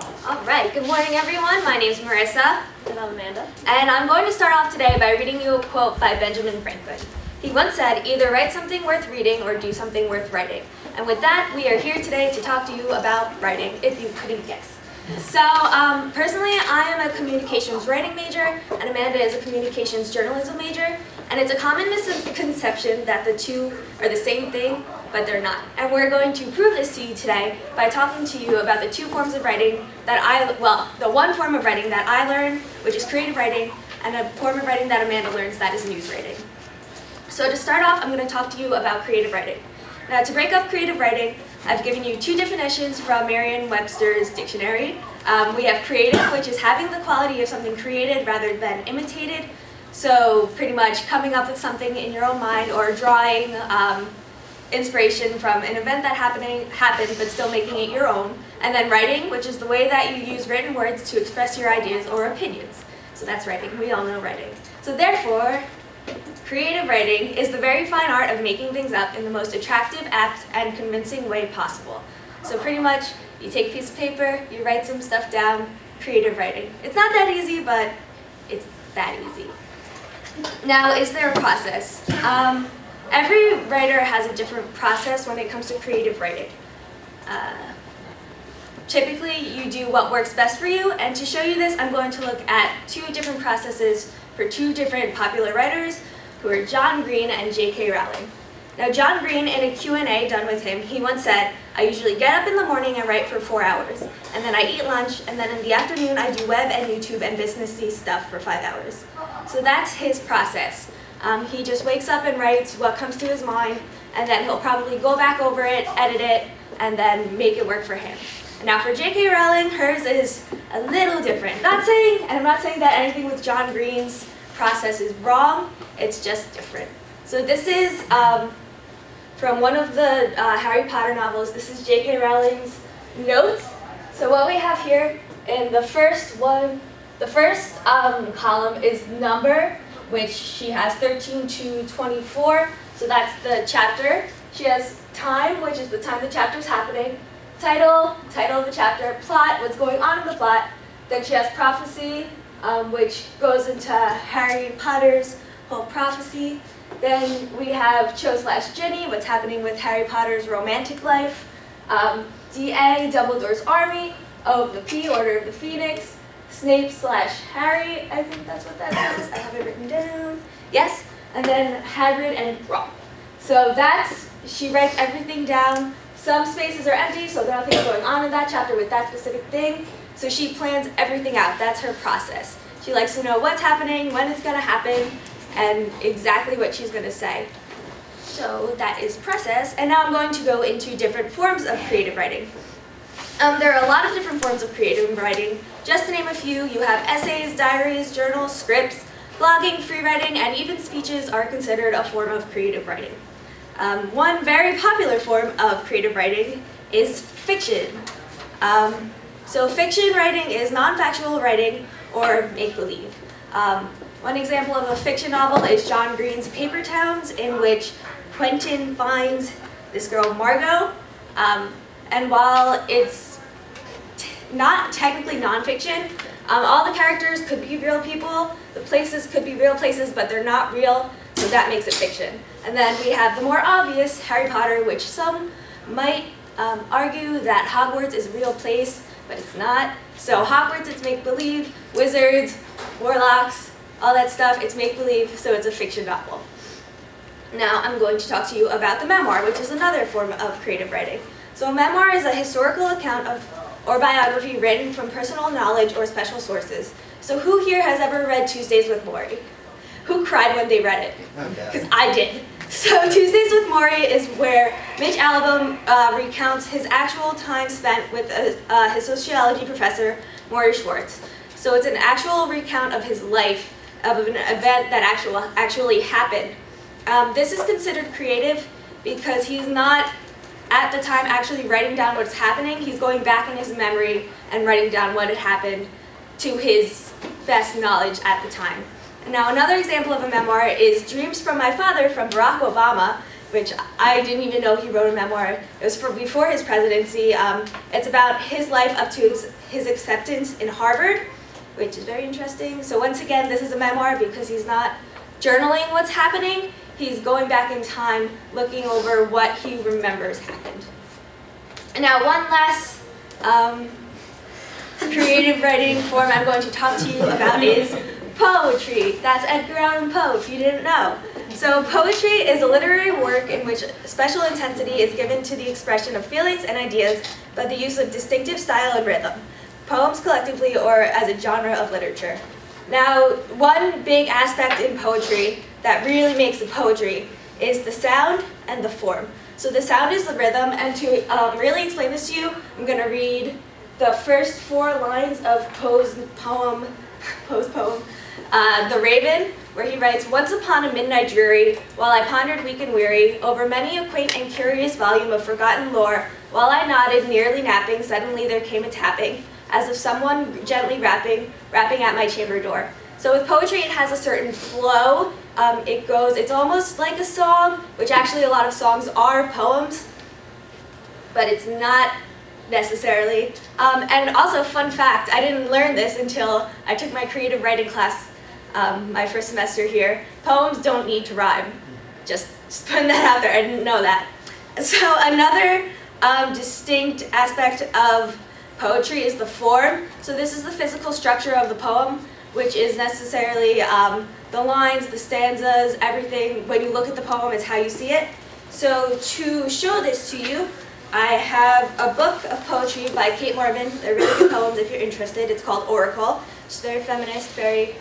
All right, good morning everyone. My name is Marissa. And I'm Amanda. And I'm going to start off today by reading you a quote by Benjamin Franklin. He once said, "Either write something worth reading or do something worth writing." And with that, we are here today to talk to you about writing, if you couldn't guess. So, personally, I am a communications writing major, and Amanda is a communications journalism major. And it's a common misconception that the two are the same thing, but they're not. And we're going to prove this to you today by talking to you about the two forms of writing that the one form of writing that I learned, which is creative writing, and a form of writing that Amanda learns, that is news writing. So to start off, I'm going to talk to you about creative writing. Now, to break up creative writing, I've given you two definitions from Merriam-Webster's dictionary. We have creative, which is having the quality of something created rather than imitated. So pretty much coming up with something in your own mind or drawing inspiration from an event that happened, but still making it your own. And then writing, which is the way that you use written words to express your ideas or opinions. So that's writing. We all know writing. So therefore, creative writing is the very fine art of making things up in the most attractive, apt, and convincing way possible. So pretty much, you take a piece of paper, you write some stuff down, creative writing. It's not that easy, but it's that easy. Now, is there a process? Every writer has a different process when it comes to creative writing. Typically, you do what works best for you, and to show you this, I'm going to look at two different processes for two different popular writers, who are John Green and J.K. Rowling. Now, John Green, in a Q&A done with him, he once said, "I usually get up in the morning and write for 4 hours, and then I eat lunch, and then in the afternoon I do web and YouTube and businessy stuff for 5 hours." So that's his process. He just wakes up and writes what comes to his mind, and then he'll probably go back over it, edit it, and then make it work for him. Now for J.K. Rowling, hers is a little different. I'm not saying that anything with John Green's process is wrong, it's just different. So this is from one of the Harry Potter novels. This is J.K. Rowling's notes. So what we have here in the first column is number, which she has 13 to 24, so that's the chapter. She has time, which is the time the chapter is happening. Title of the chapter. Plot, what's going on in the plot. Then she has prophecy, which goes into Harry Potter's whole prophecy. Then we have Cho/Ginny, what's happening with Harry Potter's romantic life. DA, Dumbledore's army. O of the P, Order of the Phoenix. Snape/Harry, I think that's what that says. I have it written down. Yes, and then Hagrid and Ron. So she writes everything down. Some spaces are empty, so nothing's going on in that chapter with that specific thing. So she plans everything out. That's her process. She likes to know what's happening, when it's going to happen, and exactly what she's going to say. So that is process. And now I'm going to go into different forms of creative writing. There are a lot of different forms of creative writing. Just to name a few, you have essays, diaries, journals, scripts, blogging, free writing, and even speeches are considered a form of creative writing. One very popular form of creative writing is fiction. So fiction writing is non-factual writing or make-believe. One example of a fiction novel is John Green's Paper Towns, in which Quentin finds this girl Margot, and while it's not technically nonfiction, all the characters could be real people, the places could be real places, but they're not real, so that makes it fiction. And then we have the more obvious Harry Potter, which some might argue that Hogwarts is a real place, but it's not. So Hogwarts, it's make-believe, wizards, warlocks, all that stuff, it's make-believe, so it's a fiction novel. Now I'm going to talk to you about the memoir, which is another form of creative writing. So a memoir is a historical account or biography written from personal knowledge or special sources. So who here has ever read Tuesdays with Morrie? Who cried when they read it? Because I did. So Tuesdays with Morrie is where Mitch Albom recounts his actual time spent with his sociology professor, Morrie Schwartz. So it's an actual recount of his life, of an event that actually happened. This is considered creative because he's not at the time actually writing down what's happening. He's going back in his memory and writing down what had happened to his best knowledge at the time. Now, another example of a memoir is Dreams from My Father from Barack Obama, which I didn't even know he wrote a memoir. It was before his presidency. It's about his life up to his acceptance in Harvard, which is very interesting. So once again, this is a memoir because he's not journaling what's happening. He's going back in time, looking over what he remembers happened. And now one last creative writing form I'm going to talk to you about is poetry. That's Edgar Allan Poe, if you didn't know. So poetry is a literary work in which special intensity is given to the expression of feelings and ideas by the use of distinctive style and rhythm, poems collectively or as a genre of literature. Now, one big aspect in poetry that really makes it poetry is the sound and the form. So the sound is the rhythm, and to really explain this to you, I'm going to read the first 4 lines of Poe's poem, The Raven, where he writes, "Once upon a midnight dreary, while I pondered weak and weary over many a quaint and curious volume of forgotten lore, while I nodded, nearly napping, suddenly there came a tapping, as of someone gently rapping at my chamber door." So with poetry, it has a certain flow. It's almost like a song, which actually a lot of songs are poems, but it's not necessarily. And also, fun fact, I didn't learn this until I took my creative writing class my first semester here. Poems don't need to rhyme. Just putting that out there, I didn't know that. So another distinct aspect of poetry is the form. So this is the physical structure of the poem, which is necessarily the lines, the stanzas, everything. When you look at the poem, it's how you see it. So to show this to you, I have a book of poetry by Kate Morvan. They're really good poems if you're interested. It's called Oracle. It's very feminist, very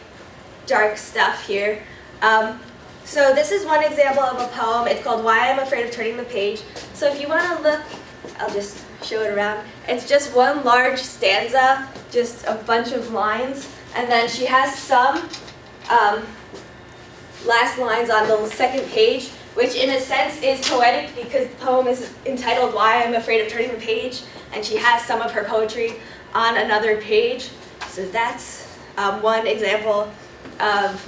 dark stuff here. So this is one example of a poem. It's called Why I'm Afraid of Turning the Page. So if you want to look, I'll just show it around. It's just one large stanza, just a bunch of lines, and then she has some last lines on the second page, which in a sense is poetic because the poem is entitled Why I'm Afraid of Turning the Page, and she has some of her poetry on another page. So that's one example of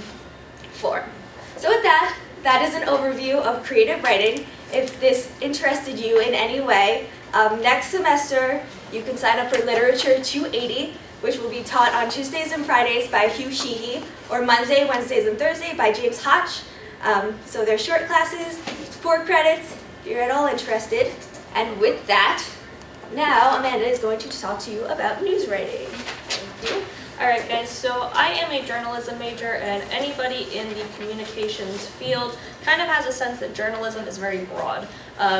form. So with that, that is an overview of creative writing. If this interested you in any way, next semester you can sign up for Literature 280, which will be taught on Tuesdays and Fridays by Hugh Sheehy, or Monday, Wednesdays, and Thursday by James Hotch. So they're short classes, 4 credits, if you're at all interested. And with that, now Amanda is going to talk to you about news writing. Thank you. Alright guys, so I am a journalism major, and anybody in the communications field kind of has a sense that journalism is very broad.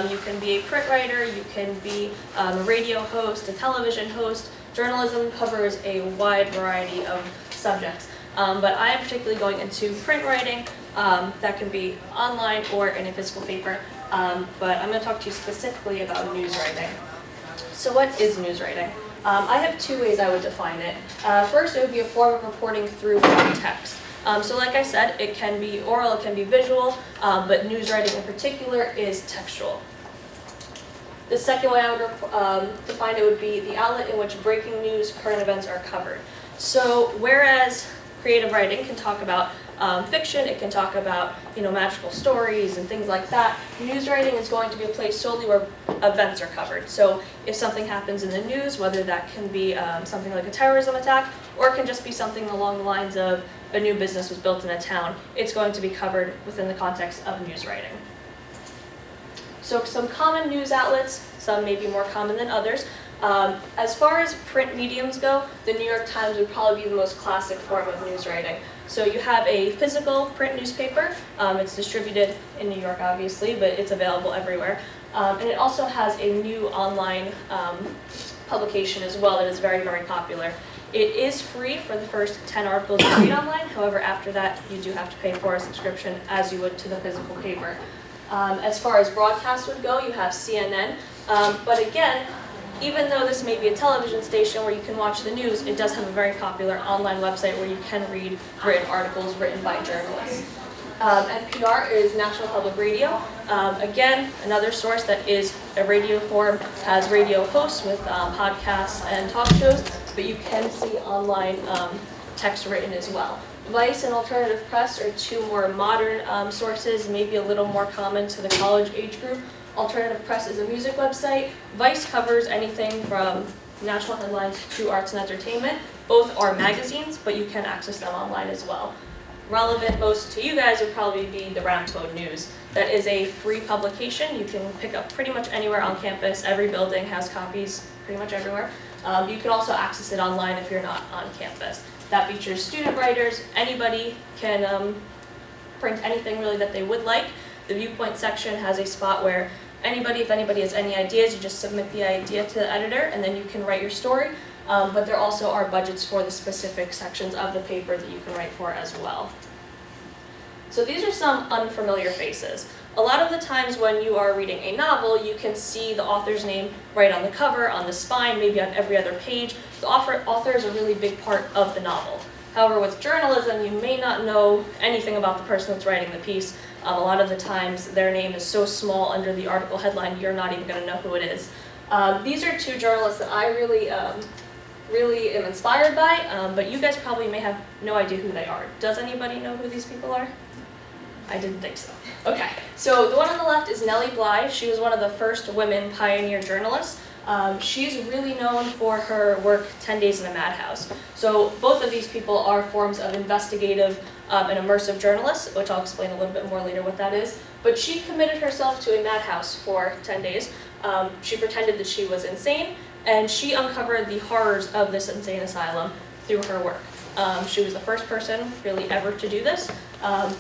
You can be a print writer, you can be a radio host, a television host. Journalism covers a wide variety of subjects, but I am particularly going into print writing. That can be online or in a physical paper, but I'm going to talk to you specifically about news writing. So what is news writing? I have 2 ways I would define it. First, it would be a form of reporting through text. So like I said, it can be oral, it can be visual, but news writing in particular is textual. The second way I would define it would be the outlet in which breaking news, current events are covered. So whereas creative writing can talk about fiction, it can talk about magical stories and things like that, news writing is going to be a place solely where events are covered. So if something happens in the news, whether that can be something like a terrorism attack, or it can just be something along the lines of a new business was built in a town, it's going to be covered within the context of news writing. So some common news outlets, some may be more common than others. As far as print mediums go, the New York Times would probably be the most classic form of news writing. So you have a physical print newspaper. It's distributed in New York, obviously, but it's available everywhere. And it also has a new online publication as well that is very, very popular. It is free for the first 10 articles you read online. However, after that, you do have to pay for a subscription as you would to the physical paper. As far as broadcast would go, you have CNN. But again, even though this may be a television station where you can watch the news, it does have a very popular online website where you can read written articles written by journalists. NPR is National Public Radio. Again, another source that is a radio form, has radio hosts with podcasts and talk shows, but you can see online text written as well. Vice and Alternative Press are 2 more modern sources, maybe a little more common to the college age group. Alternative Press is a music website. Vice covers anything from national headlines, to arts and entertainment. Both are magazines, but you can access them online as well. Relevant most to you guys would probably be the Rampo News. That is a free publication you can pick up pretty much anywhere on campus. Every building has copies pretty much everywhere. You can also access it online if you're not on campus. That features student writers. Anybody can print anything really that they would like. The viewpoint section has a spot where if anybody has any ideas, you just submit the idea to the editor and then you can write your story. But there also are budgets for the specific sections of the paper that you can write for as well. So these are some unfamiliar faces. A lot of the times when you are reading a novel, you can see the author's name right on the cover, on the spine, maybe on every other page. The author is a really big part of the novel. However, with journalism, you may not know anything about the person that's writing the piece. A lot of the times, their name is so small under the article headline, you're not even going to know who it is. These are two journalists that I really am inspired by, but you guys probably may have no idea who they are. Does anybody know who these people are? I didn't think so. Okay, so the one on the left is Nellie Bly. She was one of the first women pioneer journalists. She's really known for her work 10 Days in a Madhouse. So both of these people are forms of investigative and immersive journalists, which I'll explain a little bit more later what that is. But she committed herself to a madhouse for 10 days. She pretended that she was insane, and she uncovered the horrors of this insane asylum through her work. She was the first person really ever to do this.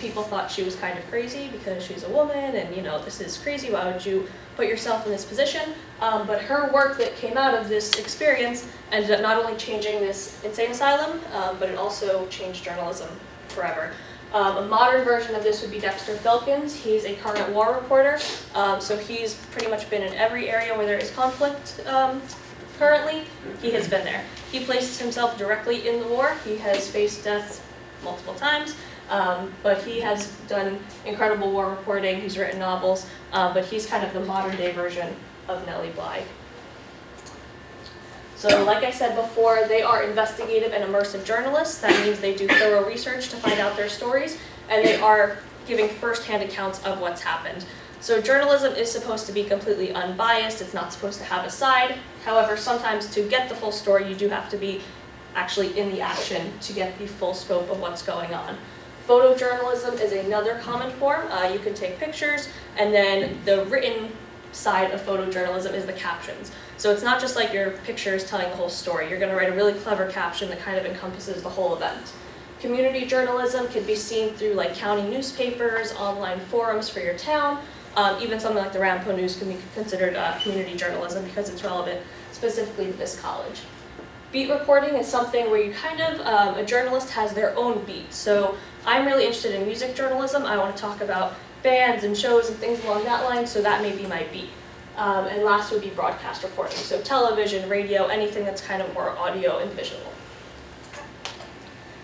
People thought she was kind of crazy because she's a woman and, this is crazy, why would you put yourself in this position? But her work that came out of this experience ended up not only changing this insane asylum, but it also changed journalism forever. A modern version of this would be Dexter Filkins. He's a current war reporter, so he's pretty much been in every area where there is conflict currently. He has been there. He places himself directly in the war. He has faced death multiple times, but he has done incredible war reporting. He's written novels, but he's kind of the modern day version of Nellie Bly. So like I said before, they are investigative and immersive journalists. That means they do thorough research to find out their stories, and they are giving first-hand accounts of what's happened. So journalism is supposed to be completely unbiased. It's not supposed to have a side. However, sometimes to get the full story, you do have to be actually in the action to get the full scope of what's going on. Photojournalism is another common form. You can take pictures, and then the written side of photojournalism is the captions. So it's not just like your picture is telling the whole story. You're going to write a really clever caption that kind of encompasses the whole event. Community journalism can be seen through like county newspapers, online forums for your town. Even something like the Rampo News can be considered community journalism because it's relevant specifically to this college. Beat reporting is something where you kind of, a journalist has their own beat. So I'm really interested in music journalism. I want to talk about bands and shows and things along that line, so that may be my beat. And last would be broadcast reporting. So television, radio, anything that's kind of more audio and visual.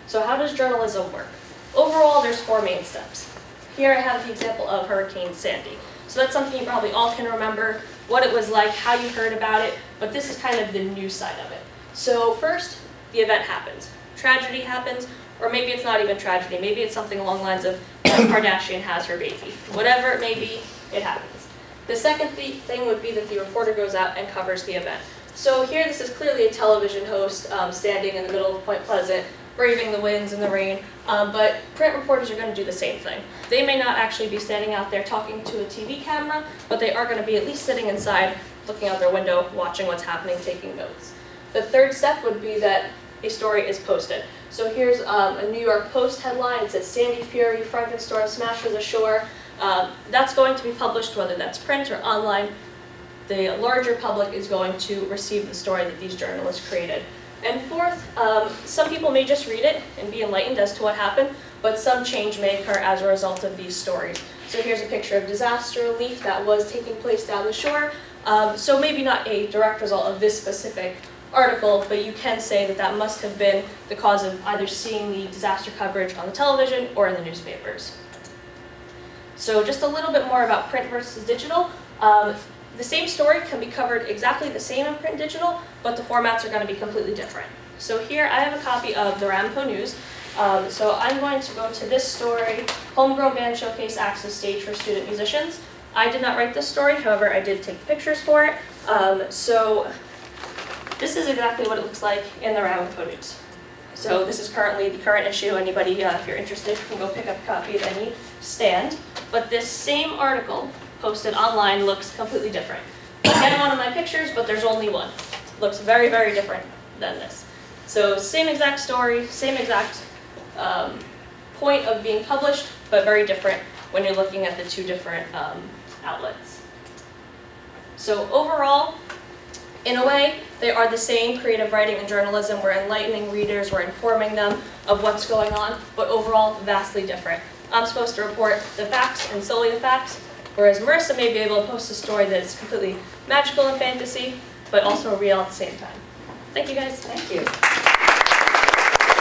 So how does journalism work? Overall, there's 4 main steps. Here I have the example of Hurricane Sandy. So that's something you probably all can remember, what it was like, how you heard about it, but this is kind of the news side of it. So first, the event happens. Tragedy happens, or maybe it's not even tragedy. Maybe it's something along the lines of Kim Kardashian has her baby. Whatever it may be, it happens. The second thing would be that the reporter goes out and covers the event. So here this is clearly a television host standing in the middle of Point Pleasant, braving the winds and the rain, but print reporters are going to do the same thing. They may not actually be standing out there talking to a TV camera, but they are going to be at least sitting inside, looking out their window, watching what's happening, taking notes. The third step would be that a story is posted. So here's a New York Post headline. It says, Sandy Fury, Frankenstorm smashes ashore. That's going to be published, whether that's print or online. The larger public is going to receive the story that these journalists created. And fourth, some people may just read it and be enlightened as to what happened, but some change may occur as a result of these stories. So here's a picture of disaster relief that was taking place down the shore. So maybe not a direct result of this specific article, but you can say that that must have been the cause of either seeing the disaster coverage on the television or in the newspapers. So just a little bit more about print versus digital. The same story can be covered exactly the same in print and digital, but the formats are going to be completely different. So here I have a copy of the Rampo News. So I'm going to go to this story, Homegrown Band Showcase Access Stage for Student Musicians. I did not write this story, however I did take pictures for it. So This is exactly what it looks like in the Ramapo News. So this is currently the current issue. Anybody, if you're interested, can go pick up a copy at any stand. But this same article posted online looks completely different. Again, one of my pictures, but there's only one. It looks very, very different than this. So same exact story, same exact point of being published, but very different when you're looking at the two different outlets. So overall, in a way, they are the same. Creative writing and journalism. We're enlightening readers, we're informing them of what's going on, but overall, vastly different. I'm supposed to report the facts and solely the facts, whereas Marissa may be able to post a story that is completely magical and fantasy, but also real at the same time. Thank you guys. Thank you.